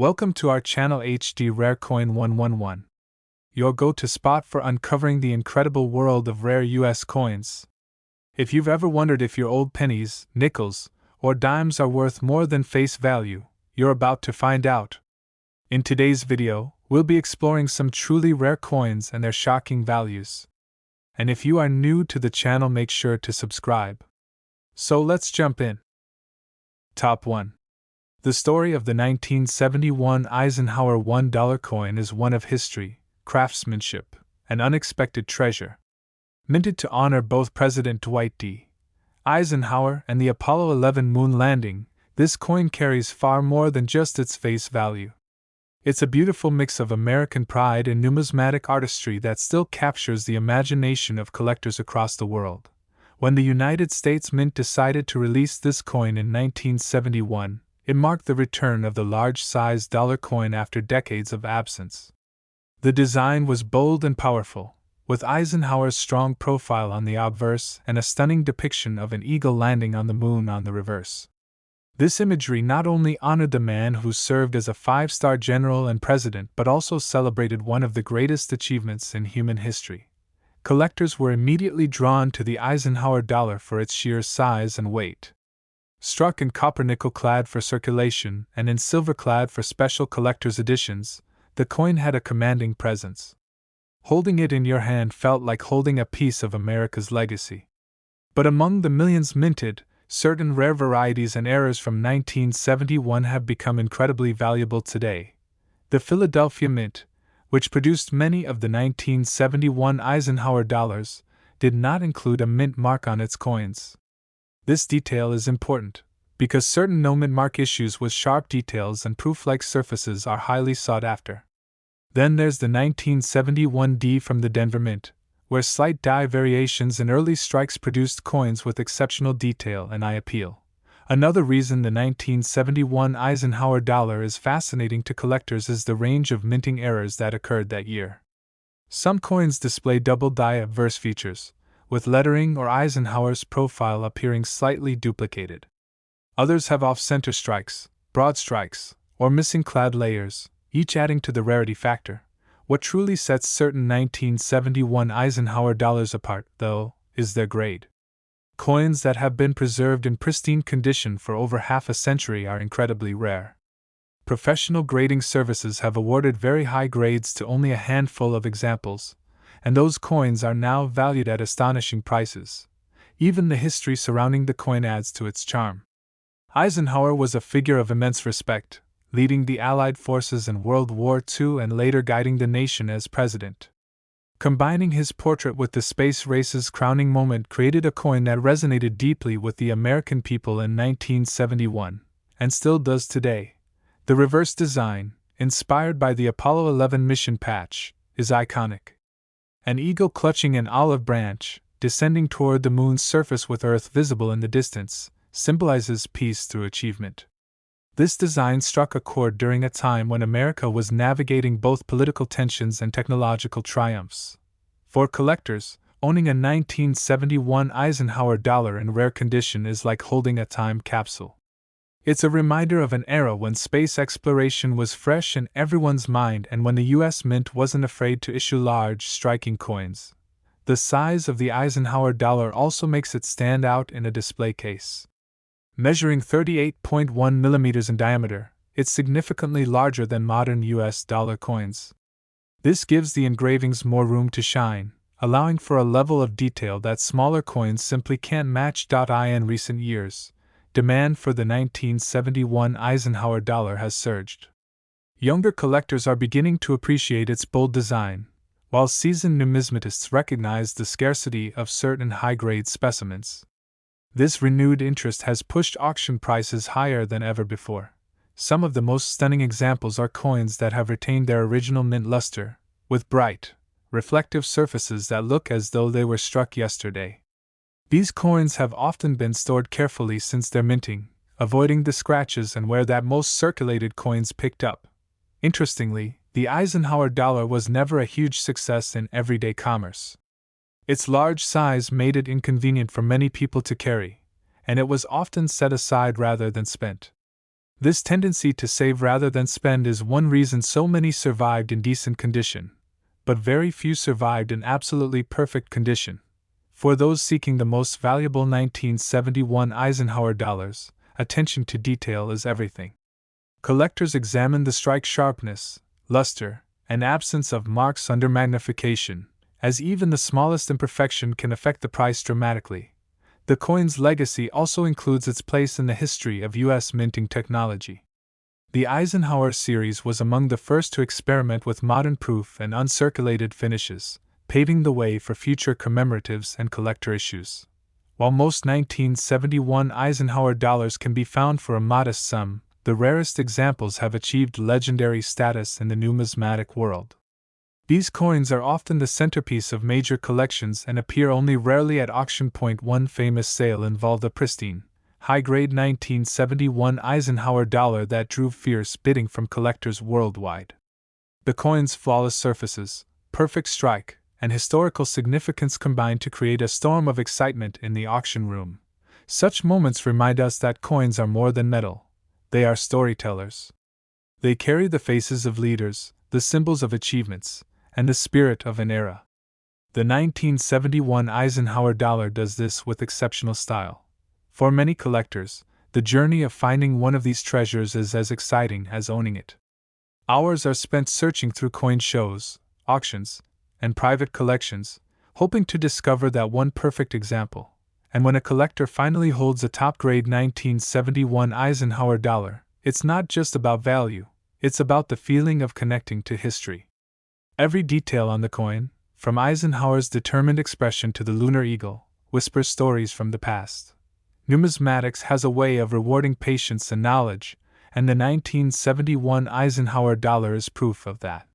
Welcome to our channel HD Rare Coin111, your go-to spot for uncovering the incredible world of rare US coins. If you've ever wondered if your old pennies, nickels, or dimes are worth more than face value, you're about to find out. In today's video, we'll be exploring some truly rare coins and their shocking values. And if you are new to the channel, make sure to subscribe. So let's jump in. Top 1. The story of the 1971 Eisenhower $1 coin is one of history, craftsmanship, and unexpected treasure. Minted to honor both President Dwight D. Eisenhower and the Apollo 11 moon landing, this coin carries far more than just its face value. It's a beautiful mix of American pride and numismatic artistry that still captures the imagination of collectors across the world. When the United States Mint decided to release this coin in 1971, it marked the return of the large-sized dollar coin after decades of absence. The design was bold and powerful, with Eisenhower's strong profile on the obverse and a stunning depiction of an eagle landing on the moon on the reverse. This imagery not only honored the man who served as a five-star general and president but also celebrated one of the greatest achievements in human history. Collectors were immediately drawn to the Eisenhower dollar for its sheer size and weight. Struck in copper nickel clad for circulation and in silver clad for special collector's editions, the coin had a commanding presence. Holding it in your hand felt like holding a piece of America's legacy. But among the millions minted, certain rare varieties and errors from 1971 have become incredibly valuable today. The Philadelphia Mint, which produced many of the 1971 Eisenhower dollars, did not include a mint mark on its coins. This detail is important, because certain no-mint mark issues with sharp details and proof-like surfaces are highly sought after. Then there's the 1971 D from the Denver Mint, where slight die variations in early strikes produced coins with exceptional detail and eye appeal. Another reason the 1971 Eisenhower dollar is fascinating to collectors is the range of minting errors that occurred that year. Some coins display double die obverse features, with lettering or Eisenhower's profile appearing slightly duplicated. Others have off-center strikes, broad strikes, or missing clad layers, each adding to the rarity factor. What truly sets certain 1971 Eisenhower dollars apart, though, is their grade. Coins that have been preserved in pristine condition for over half a century are incredibly rare. Professional grading services have awarded very high grades to only a handful of examples, and those coins are now valued at astonishing prices. Even the history surrounding the coin adds to its charm. Eisenhower was a figure of immense respect, leading the Allied forces in World War II and later guiding the nation as president. Combining his portrait with the space race's crowning moment created a coin that resonated deeply with the American people in 1971, and still does today. The reverse design, inspired by the Apollo 11 mission patch, is iconic. An eagle clutching an olive branch, descending toward the moon's surface with Earth visible in the distance, symbolizes peace through achievement. This design struck a chord during a time when America was navigating both political tensions and technological triumphs. For collectors, owning a 1971 Eisenhower dollar in rare condition is like holding a time capsule. It's a reminder of an era when space exploration was fresh in everyone's mind and when the US Mint wasn't afraid to issue large, striking coins. The size of the Eisenhower dollar also makes it stand out in a display case. Measuring 38.1 mm in diameter, it's significantly larger than modern US dollar coins. This gives the engravings more room to shine, allowing for a level of detail that smaller coins simply can't match. In recent years, demand for the 1971 Eisenhower dollar has surged. Younger collectors are beginning to appreciate its bold design, while seasoned numismatists recognize the scarcity of certain high-grade specimens. This renewed interest has pushed auction prices higher than ever before. Some of the most stunning examples are coins that have retained their original mint luster, with bright, reflective surfaces that look as though they were struck yesterday. These coins have often been stored carefully since their minting, avoiding the scratches and wear that most circulated coins picked up. Interestingly, the Eisenhower dollar was never a huge success in everyday commerce. Its large size made it inconvenient for many people to carry, and it was often set aside rather than spent. This tendency to save rather than spend is one reason so many survived in decent condition, but very few survived in absolutely perfect condition. For those seeking the most valuable 1971 Eisenhower dollars, attention to detail is everything. Collectors examine the strike sharpness, luster, and absence of marks under magnification, as even the smallest imperfection can affect the price dramatically. The coin's legacy also includes its place in the history of U.S. minting technology. The Eisenhower series was among the first to experiment with modern proof and uncirculated finishes, paving the way for future commemoratives and collector issues. While most 1971 Eisenhower dollars can be found for a modest sum, the rarest examples have achieved legendary status in the numismatic world. These coins are often the centerpiece of major collections and appear only rarely at auction. One famous sale involved a pristine, high-grade 1971 Eisenhower dollar that drew fierce bidding from collectors worldwide. The coin's flawless surfaces, perfect strike, and historical significance combined to create a storm of excitement in the auction room. Such moments remind us that coins are more than metal. They are storytellers. They carry the faces of leaders, the symbols of achievements, and the spirit of an era. The 1971 Eisenhower dollar does this with exceptional style. For many collectors, the journey of finding one of these treasures is as exciting as owning it. Hours are spent searching through coin shows, auctions, and private collections, hoping to discover that one perfect example. And when a collector finally holds a top-grade 1971 Eisenhower dollar, it's not just about value, it's about the feeling of connecting to history. Every detail on the coin, from Eisenhower's determined expression to the lunar eagle, whispers stories from the past. Numismatics has a way of rewarding patience and knowledge, and the 1971 Eisenhower dollar is proof of that.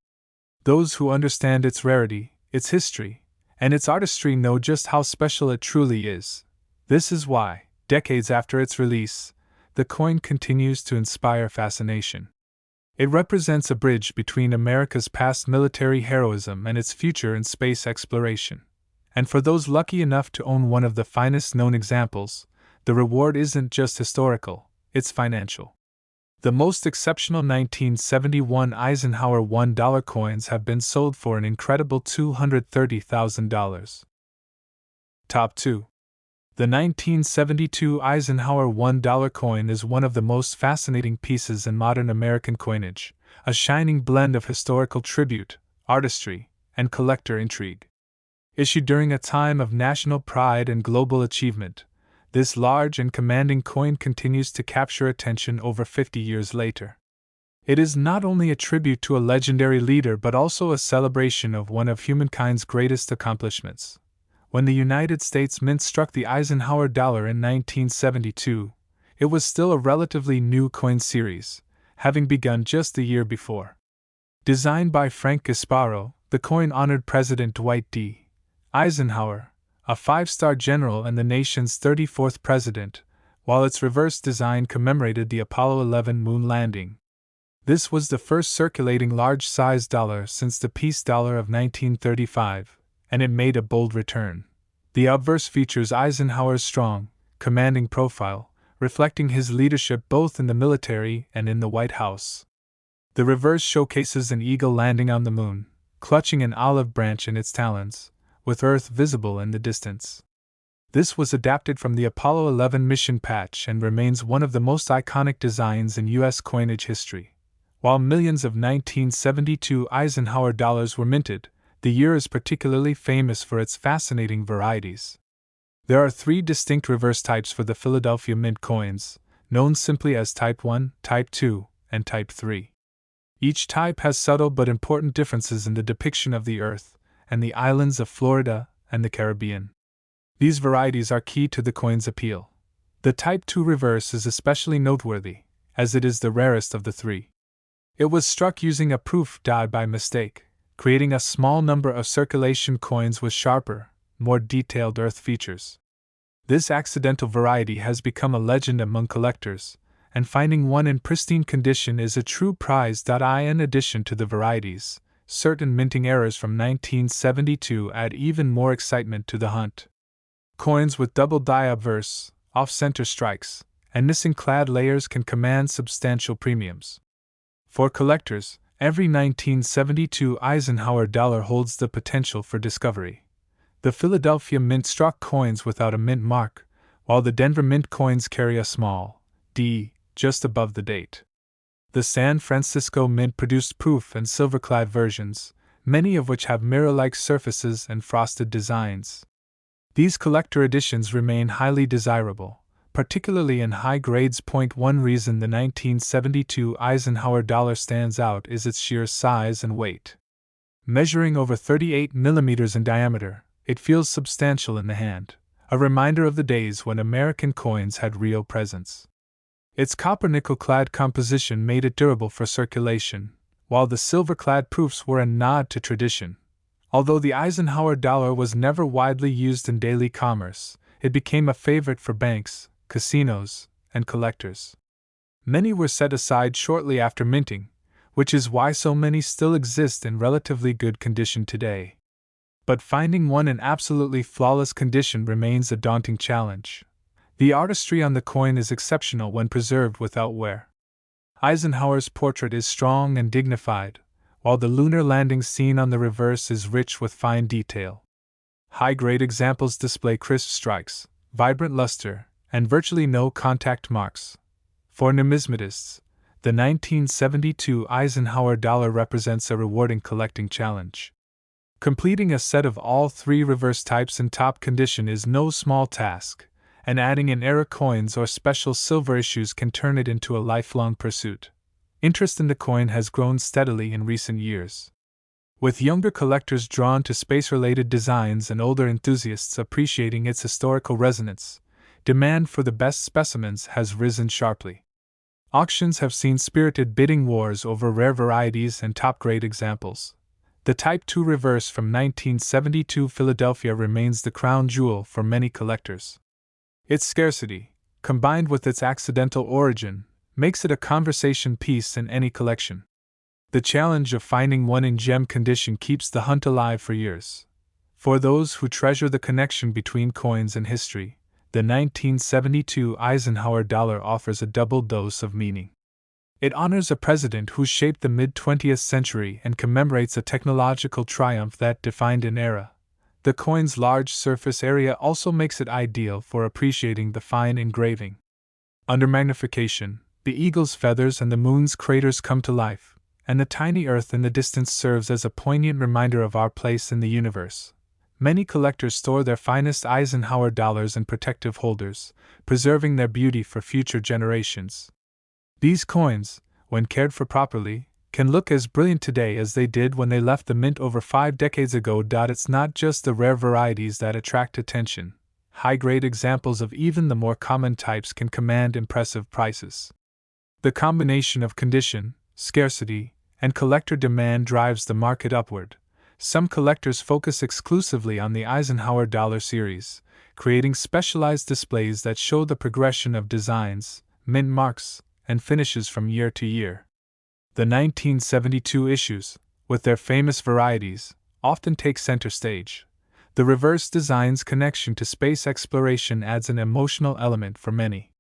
Those who understand its rarity, its history, and its artistry know just how special it truly is. This is why, decades after its release, the coin continues to inspire fascination. It represents a bridge between America's past military heroism and its future in space exploration. And for those lucky enough to own one of the finest known examples, the reward isn't just historical, it's financial. The most exceptional 1971 Eisenhower $1 coins have been sold for an incredible $230,000. Top 2. The 1972 Eisenhower $1 coin is one of the most fascinating pieces in modern American coinage, a shining blend of historical tribute, artistry, and collector intrigue. Issued during a time of national pride and global achievement, this large and commanding coin continues to capture attention over 50 years later. It is not only a tribute to a legendary leader but also a celebration of one of humankind's greatest accomplishments. When the United States Mint struck the Eisenhower dollar in 1972, it was still a relatively new coin series, having begun just a year before. Designed by Frank Gasparo, the coin honored President Dwight D. Eisenhower, a five-star general and the nation's 34th president, while its reverse design commemorated the Apollo 11 moon landing. This was the first circulating large-sized dollar since the peace dollar of 1935, and it made a bold return. The obverse features Eisenhower's strong, commanding profile, reflecting his leadership both in the military and in the White House. The reverse showcases an eagle landing on the moon, clutching an olive branch in its talons, with Earth visible in the distance. This was adapted from the Apollo 11 mission patch and remains one of the most iconic designs in U.S. coinage history. While millions of 1972 Eisenhower dollars were minted, the year is particularly famous for its fascinating varieties. There are three distinct reverse types for the Philadelphia Mint coins, known simply as Type 1, Type 2, and Type 3. Each type has subtle but important differences in the depiction of the Earth, and the islands of Florida and the Caribbean. These varieties are key to the coin's appeal. The Type 2 reverse is especially noteworthy, as it is the rarest of the three. It was struck using a proof die by mistake, creating a small number of circulation coins with sharper, more detailed Earth features. This accidental variety has become a legend among collectors, and finding one in pristine condition is a true prize. In addition to the varieties, certain minting errors from 1972 add even more excitement to the hunt. Coins with double die obverse, off-center strikes, and missing-clad layers can command substantial premiums. For collectors, every 1972 Eisenhower dollar holds the potential for discovery. The Philadelphia Mint struck coins without a mint mark, while the Denver Mint coins carry a small D just above the date. The San Francisco Mint produced proof and silver-clad versions, many of which have mirror-like surfaces and frosted designs. These collector editions remain highly desirable, particularly in high grades. One reason the 1972 Eisenhower dollar stands out is its sheer size and weight. Measuring over 38 millimeters in diameter, it feels substantial in the hand, a reminder of the days when American coins had real presence. Its copper-nickel-clad composition made it durable for circulation, while the silver-clad proofs were a nod to tradition. Although the Eisenhower dollar was never widely used in daily commerce, it became a favorite for banks, casinos, and collectors. Many were set aside shortly after minting, which is why so many still exist in relatively good condition today. But finding one in absolutely flawless condition remains a daunting challenge. The artistry on the coin is exceptional when preserved without wear. Eisenhower's portrait is strong and dignified, while the lunar landing scene on the reverse is rich with fine detail. High-grade examples display crisp strikes, vibrant luster, and virtually no contact marks. For numismatists, the 1972 Eisenhower dollar represents a rewarding collecting challenge. Completing a set of all three reverse types in top condition is no small task, and adding in error coins or special silver issues can turn it into a lifelong pursuit. Interest in the coin has grown steadily in recent years, with younger collectors drawn to space-related designs and older enthusiasts appreciating its historical resonance. Demand for the best specimens has risen sharply. Auctions have seen spirited bidding wars over rare varieties and top-grade examples. The Type II reverse from 1972 Philadelphia remains the crown jewel for many collectors. Its scarcity, combined with its accidental origin, makes it a conversation piece in any collection. The challenge of finding one in gem condition keeps the hunt alive for years. For those who treasure the connection between coins and history, the 1972 Eisenhower dollar offers a double dose of meaning. It honors a president who shaped the mid-20th century and commemorates a technological triumph that defined an era. The coin's large surface area also makes it ideal for appreciating the fine engraving. Under magnification, the eagle's feathers and the moon's craters come to life, and the tiny Earth in the distance serves as a poignant reminder of our place in the universe. Many collectors store their finest Eisenhower dollars in protective holders, preserving their beauty for future generations. These coins, when cared for properly, can look as brilliant today as they did when they left the mint over 5 decades ago. It's not just the rare varieties that attract attention. High-grade examples of even the more common types can command impressive prices. The combination of condition, scarcity, and collector demand drives the market upward. Some collectors focus exclusively on the Eisenhower dollar series, creating specialized displays that show the progression of designs, mint marks, and finishes from year to year. The 1972 issues, with their famous varieties, often take center stage. The reverse design's connection to space exploration adds an emotional element for many.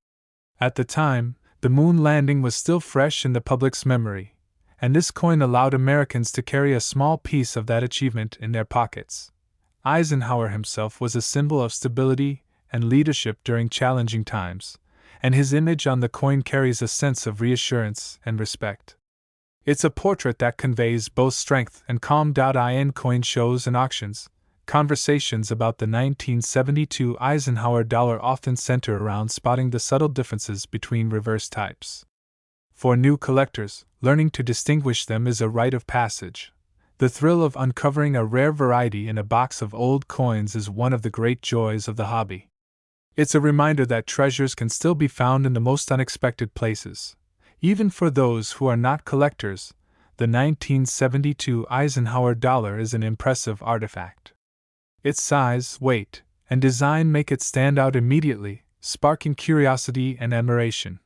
At the time, the moon landing was still fresh in the public's memory, and this coin allowed Americans to carry a small piece of that achievement in their pockets. Eisenhower himself was a symbol of stability and leadership during challenging times, and his image on the coin carries a sense of reassurance and respect. It's a portrait that conveys both strength and calm. In coin shows and auctions, conversations about the 1972 Eisenhower dollar often center around spotting the subtle differences between reverse types. For new collectors, learning to distinguish them is a rite of passage. The thrill of uncovering a rare variety in a box of old coins is one of the great joys of the hobby. It's a reminder that treasures can still be found in the most unexpected places. Even for those who are not collectors, the 1972 Eisenhower dollar is an impressive artifact. Its size, weight, and design make it stand out immediately, sparking curiosity and admiration.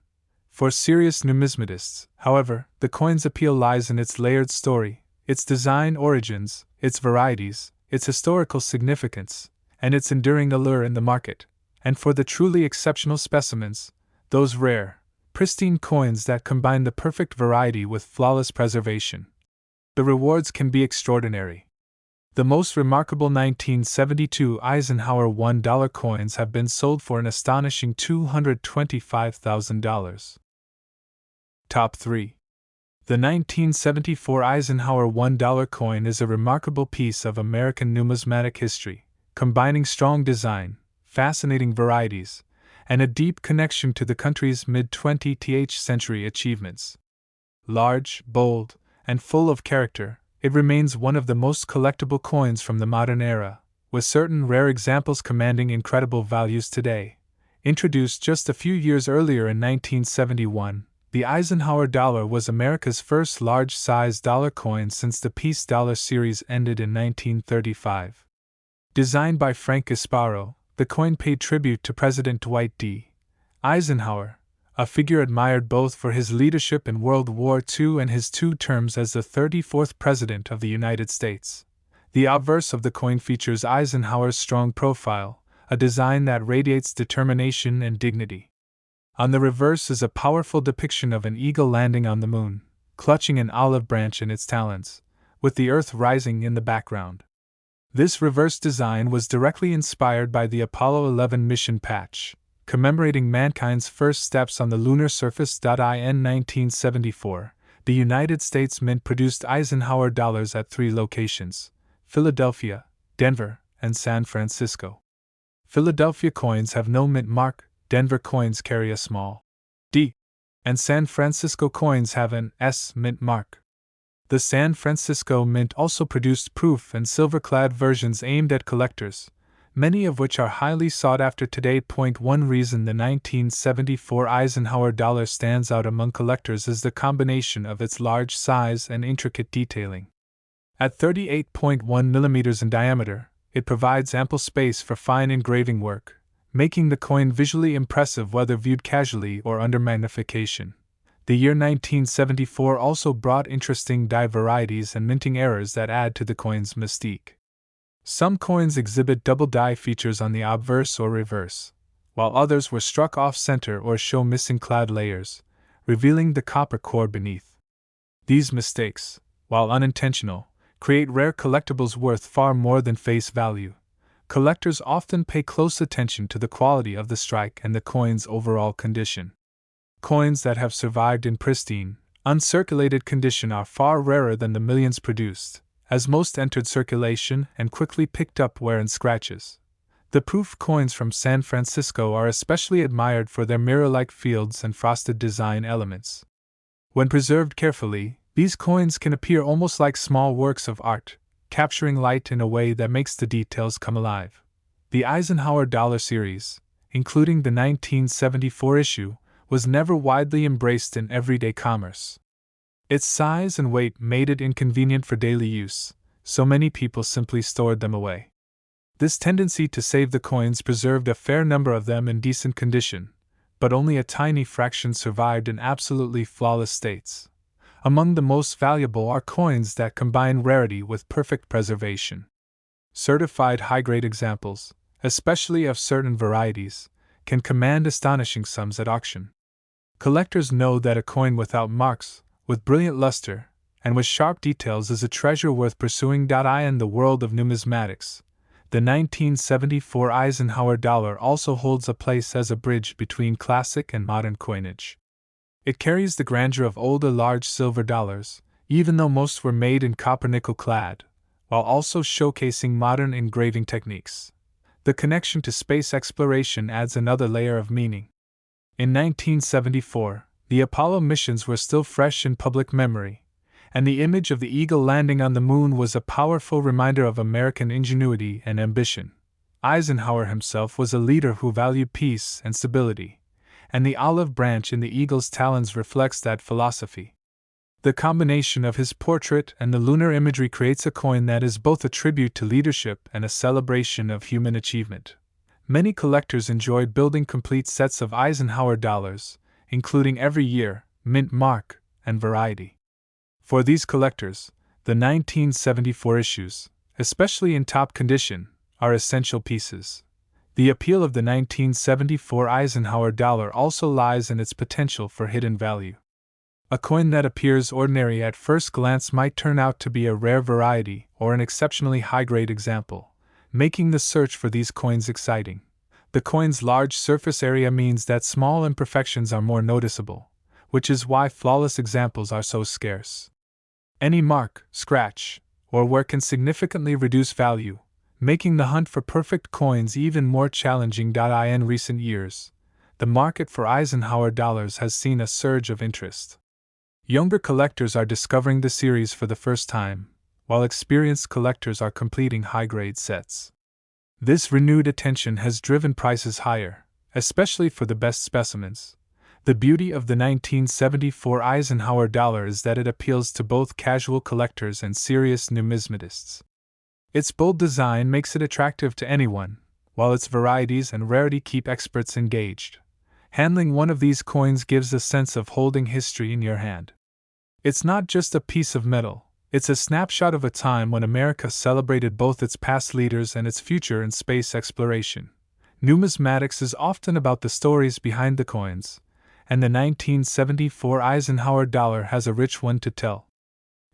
For serious numismatists, however, the coin's appeal lies in its layered story, its design origins, its varieties, its historical significance, and its enduring allure in the market. And for the truly exceptional specimens, Those rare, pristine coins that combine the perfect variety with flawless preservation. The rewards can be extraordinary. The most remarkable 1972 Eisenhower $1 coins have been sold for an astonishing $225,000. Top 3. The 1974 Eisenhower $1 coin is a remarkable piece of American numismatic history, combining strong design, fascinating varieties, and a deep connection to the country's mid-20th century achievements. Large, bold, and full of character, it remains one of the most collectible coins from the modern era, with certain rare examples commanding incredible values today. Introduced just a few years earlier in 1971, the Eisenhower dollar was America's first large-size dollar coin since the Peace Dollar series ended in 1935. Designed by Frank Gasparo, the coin paid tribute to President Dwight D. Eisenhower, a figure admired both for his leadership in World War II and his 2 terms as the 34th President of the United States. The obverse of the coin features Eisenhower's strong profile, a design that radiates determination and dignity. On the reverse is a powerful depiction of an eagle landing on the moon, clutching an olive branch in its talons, with the Earth rising in the background. This reverse design was directly inspired by the Apollo 11 mission patch, commemorating mankind's first steps on the lunar surface. In 1974, the United States Mint produced Eisenhower dollars at 3 locations: Philadelphia, Denver, and San Francisco. Philadelphia coins have no mint mark, Denver coins carry a small D, and San Francisco coins have an S mint mark. The San Francisco Mint also produced proof and silver-clad versions aimed at collectors, many of which are highly sought after today. One reason the 1974 Eisenhower dollar stands out among collectors is the combination of its large size and intricate detailing. At 38.1 mm in diameter, it provides ample space for fine engraving work, making the coin visually impressive whether viewed casually or under magnification. The year 1974 also brought interesting die varieties and minting errors that add to the coin's mystique. Some coins exhibit double die features on the obverse or reverse, while others were struck off-center or show missing clad layers, revealing the copper core beneath. These mistakes, while unintentional, create rare collectibles worth far more than face value. Collectors often pay close attention to the quality of the strike and the coin's overall condition. Coins that have survived in pristine, uncirculated condition are far rarer than the millions produced, as most entered circulation and quickly picked up wear and scratches. The proof coins from San Francisco are especially admired for their mirror-like fields and frosted design elements. When preserved carefully, these coins can appear almost like small works of art, capturing light in a way that makes the details come alive. The Eisenhower dollar series, including the 1974 issue, was never widely embraced in everyday commerce. Its size and weight made it inconvenient for daily use, so many people simply stored them away. This tendency to save the coins preserved a fair number of them in decent condition, but only a tiny fraction survived in absolutely flawless states. Among the most valuable are coins that combine rarity with perfect preservation. Certified high-grade examples, especially of certain varieties, can command astonishing sums at auction. Collectors know that a coin without marks, with brilliant luster, and with sharp details is a treasure worth pursuing. In the world of numismatics, the 1974 Eisenhower dollar also holds a place as a bridge between classic and modern coinage. It carries the grandeur of older large silver dollars, even though most were made in copper-nickel clad, while also showcasing modern engraving techniques. The connection to space exploration adds another layer of meaning. In 1974, the Apollo missions were still fresh in public memory, and the image of the eagle landing on the moon was a powerful reminder of American ingenuity and ambition. Eisenhower himself was a leader who valued peace and stability, and the olive branch in the eagle's talons reflects that philosophy. The combination of his portrait and the lunar imagery creates a coin that is both a tribute to leadership and a celebration of human achievement. Many collectors enjoyed building complete sets of Eisenhower dollars, including every year, mint mark, and variety. For these collectors, the 1974 issues, especially in top condition, are essential pieces. The appeal of the 1974 Eisenhower dollar also lies in its potential for hidden value. A coin that appears ordinary at first glance might turn out to be a rare variety or an exceptionally high-grade example, making the search for these coins exciting. The coin's large surface area means that small imperfections are more noticeable, which is why flawless examples are so scarce. Any mark, scratch, or wear can significantly reduce value, making the hunt for perfect coins even more challenging. In recent years, the market for Eisenhower dollars has seen a surge of interest. Younger collectors are discovering the series for the first time, while experienced collectors are completing high-grade sets. This renewed attention has driven prices higher, especially for the best specimens. The beauty of the 1974 Eisenhower dollar is that it appeals to both casual collectors and serious numismatists. Its bold design makes it attractive to anyone, while its varieties and rarity keep experts engaged. Handling one of these coins gives a sense of holding history in your hand. It's not just a piece of metal, it's a snapshot of a time when America celebrated both its past leaders and its future in space exploration. Numismatics is often about the stories behind the coins, and the 1974 Eisenhower dollar has a rich one to tell.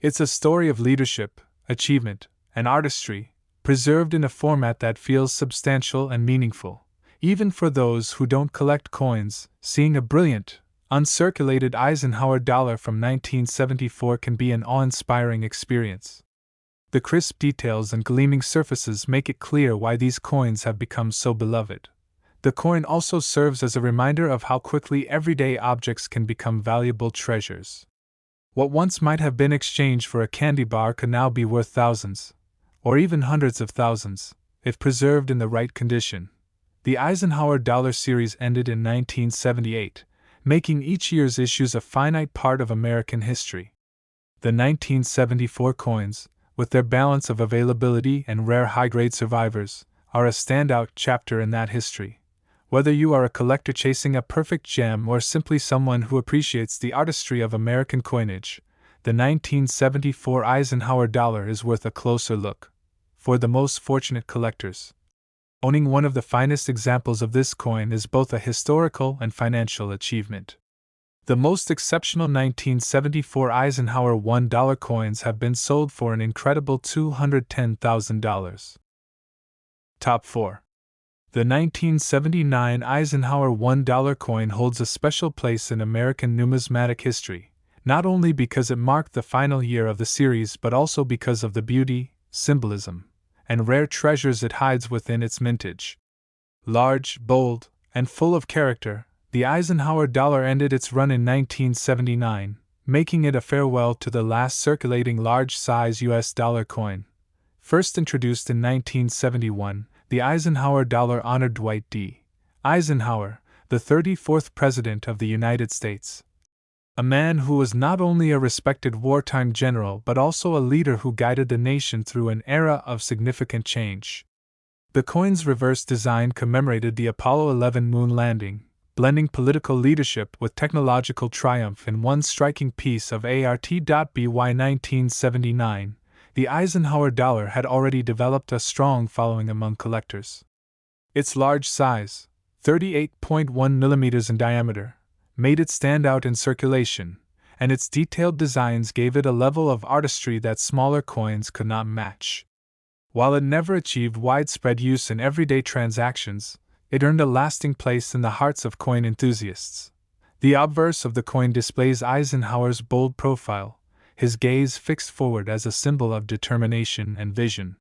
It's a story of leadership, achievement, and artistry, preserved in a format that feels substantial and meaningful. Even for those who don't collect coins, seeing a brilliant, uncirculated Eisenhower dollar from 1974 can be an awe-inspiring experience. The crisp details and gleaming surfaces make it clear why these coins have become so beloved. The coin also serves as a reminder of how quickly everyday objects can become valuable treasures. What once might have been exchanged for a candy bar could now be worth thousands, or even hundreds of thousands, if preserved in the right condition. The Eisenhower dollar series ended in 1978, making each year's issues a finite part of American history. The 1974 coins, with their balance of availability and rare high-grade survivors, are a standout chapter in that history. Whether you are a collector chasing a perfect gem or simply someone who appreciates the artistry of American coinage, the 1974 Eisenhower dollar is worth a closer look. For the most fortunate collectors, owning one of the finest examples of this coin is both a historical and financial achievement. The most exceptional 1974 Eisenhower $1 coins have been sold for an incredible $210,000. Top 4. The 1979 Eisenhower $1 coin holds a special place in American numismatic history, not only because it marked the final year of the series but also because of the beauty, symbolism, and rare treasures it hides within its mintage. Large, bold, and full of character, the Eisenhower dollar ended its run in 1979, making it a farewell to the last circulating large-size U.S. dollar coin. First introduced in 1971, the Eisenhower dollar honored Dwight D. Eisenhower, the 34th President of the United States. A man who was not only a respected wartime general but also a leader who guided the nation through an era of significant change. The coin's reverse design commemorated the Apollo 11 moon landing, blending political leadership with technological triumph in one striking piece of art. By 1979, the Eisenhower dollar had already developed a strong following among collectors. Its large size, 38.1 mm in diameter, made it stand out in circulation, and its detailed designs gave it a level of artistry that smaller coins could not match. While it never achieved widespread use in everyday transactions, it earned a lasting place in the hearts of coin enthusiasts. The obverse of the coin displays Eisenhower's bold profile, his gaze fixed forward as a symbol of determination and vision.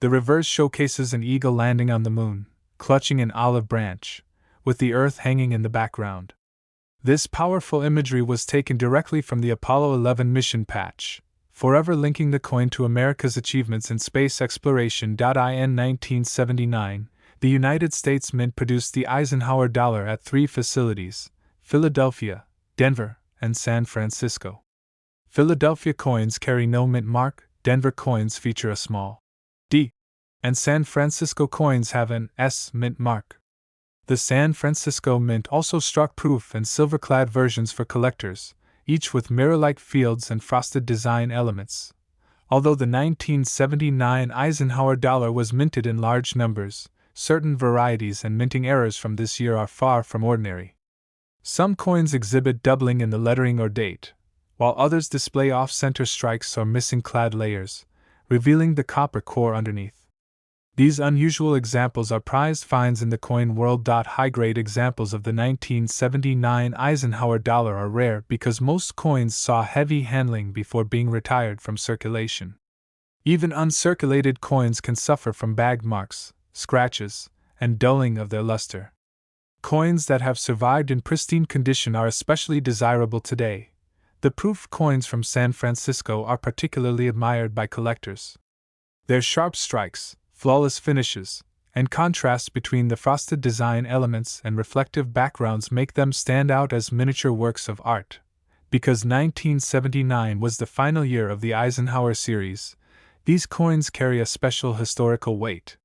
The reverse showcases an eagle landing on the moon, clutching an olive branch, with the Earth hanging in the background. This powerful imagery was taken directly from the Apollo 11 mission patch, forever linking the coin to America's achievements in space exploration. In 1979, the United States Mint produced the Eisenhower dollar at 3 facilities: Philadelphia, Denver, and San Francisco. Philadelphia coins carry no mint mark, Denver coins feature a small D, and San Francisco coins have an S mint mark. The San Francisco Mint also struck proof and silver-clad versions for collectors, each with mirror-like fields and frosted design elements. Although the 1979 Eisenhower dollar was minted in large numbers, certain varieties and minting errors from this year are far from ordinary. Some coins exhibit doubling in the lettering or date, while others display off-center strikes or missing clad layers, revealing the copper core underneath. These unusual examples are prized finds in the coin world. High-grade examples of the 1979 Eisenhower dollar are rare because most coins saw heavy handling before being retired from circulation. Even uncirculated coins can suffer from bag marks, scratches, and dulling of their luster. Coins that have survived in pristine condition are especially desirable today. The proof coins from San Francisco are particularly admired by collectors. Their sharp strikes, flawless finishes, and contrasts between the frosted design elements and reflective backgrounds make them stand out as miniature works of art. Because 1979 was the final year of the Eisenhower series, these coins carry a special historical weight.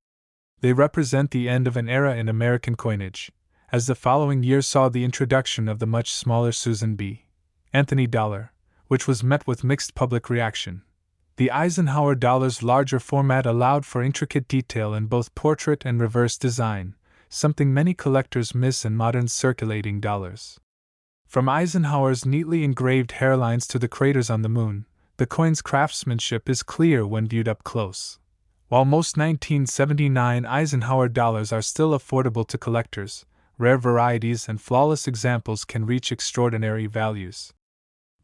They represent the end of an era in American coinage, as the following year saw the introduction of the much smaller Susan B. Anthony dollar, which was met with mixed public reaction. The Eisenhower dollar's larger format allowed for intricate detail in both portrait and reverse design, something many collectors miss in modern circulating dollars. From Eisenhower's neatly engraved hairlines to the craters on the moon, the coin's craftsmanship is clear when viewed up close. While most 1979 Eisenhower dollars are still affordable to collectors, rare varieties and flawless examples can reach extraordinary values.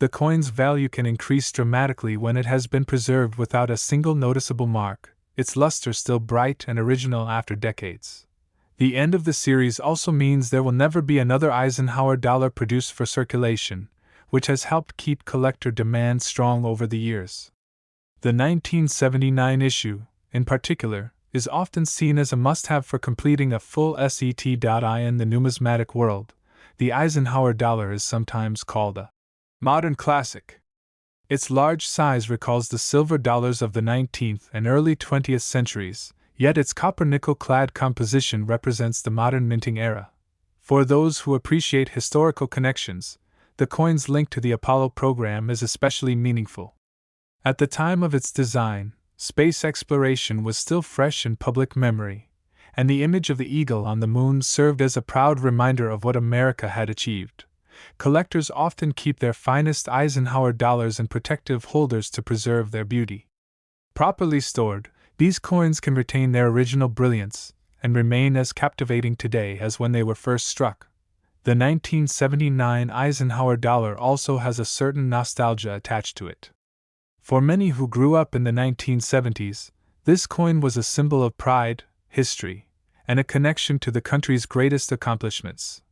The coin's value can increase dramatically when it has been preserved without a single noticeable mark, its luster still bright and original after decades. The end of the series also means there will never be another Eisenhower dollar produced for circulation, which has helped keep collector demand strong over the years. The 1979 issue, in particular, is often seen as a must-have for completing a full set. In the numismatic world, the Eisenhower dollar is sometimes called a modern classic. Its large size recalls the silver dollars of the 19th and early 20th centuries, yet its copper-nickel-clad composition represents the modern minting era. For those who appreciate historical connections, the coin's link to the Apollo program is especially meaningful. At the time of its design, space exploration was still fresh in public memory, and the image of the eagle on the moon served as a proud reminder of what America had achieved. Collectors often keep their finest Eisenhower dollars in protective holders to preserve their beauty. Properly stored, these coins can retain their original brilliance and remain as captivating today as when they were first struck. The 1979 Eisenhower dollar also has a certain nostalgia attached to it. For many who grew up in the 1970s, this coin was a symbol of pride, history, and a connection to the country's greatest accomplishments.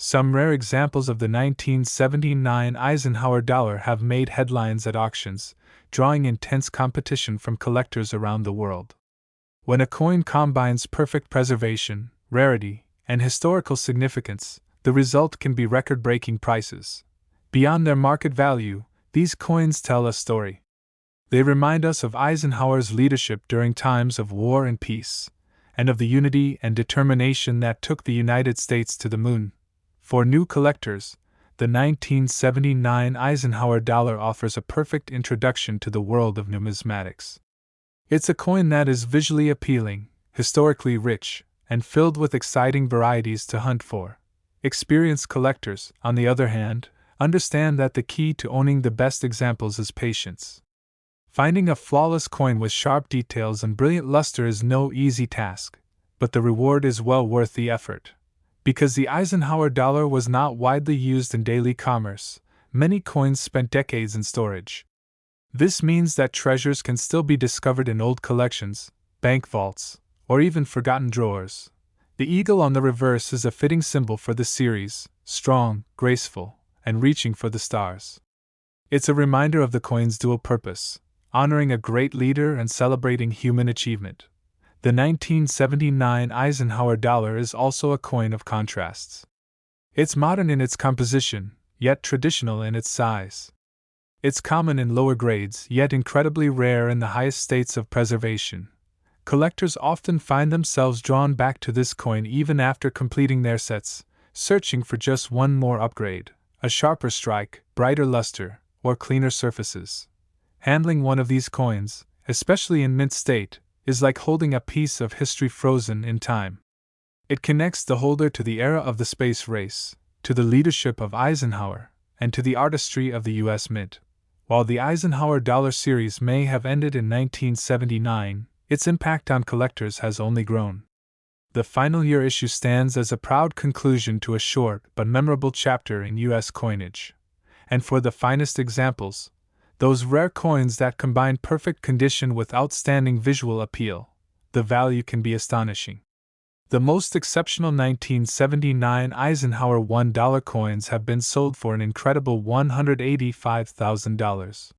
Some rare examples of the 1979 Eisenhower dollar have made headlines at auctions, drawing intense competition from collectors around the world. When a coin combines perfect preservation, rarity, and historical significance, the result can be record-breaking prices. Beyond their market value, these coins tell a story. They remind us of Eisenhower's leadership during times of war and peace, and of the unity and determination that took the United States to the moon. For new collectors, the 1979 Eisenhower dollar offers a perfect introduction to the world of numismatics. It's a coin that is visually appealing, historically rich, and filled with exciting varieties to hunt for. Experienced collectors, on the other hand, understand that the key to owning the best examples is patience. Finding a flawless coin with sharp details and brilliant luster is no easy task, but the reward is well worth the effort. Because the Eisenhower dollar was not widely used in daily commerce, many coins spent decades in storage. This means that treasures can still be discovered in old collections, bank vaults, or even forgotten drawers. The eagle on the reverse is a fitting symbol for the series, strong, graceful, and reaching for the stars. It's a reminder of the coin's dual purpose, honoring a great leader and celebrating human achievement. The 1979 Eisenhower dollar is also a coin of contrasts. It's modern in its composition, yet traditional in its size. It's common in lower grades, yet incredibly rare in the highest states of preservation. Collectors often find themselves drawn back to this coin even after completing their sets, searching for just one more upgrade, a sharper strike, brighter luster, or cleaner surfaces. Handling one of these coins, especially in mint state, is like holding a piece of history frozen in time. It connects the holder to the era of the space race, to the leadership of Eisenhower, and to the artistry of the U.S. Mint. While the Eisenhower dollar series may have ended in 1979, its impact on collectors has only grown. The final year issue stands as a proud conclusion to a short but memorable chapter in U.S. coinage. And for the finest examples, those rare coins that combine perfect condition with outstanding visual appeal, the value can be astonishing. The most exceptional 1979 Eisenhower $1 coins have been sold for an incredible $185,000.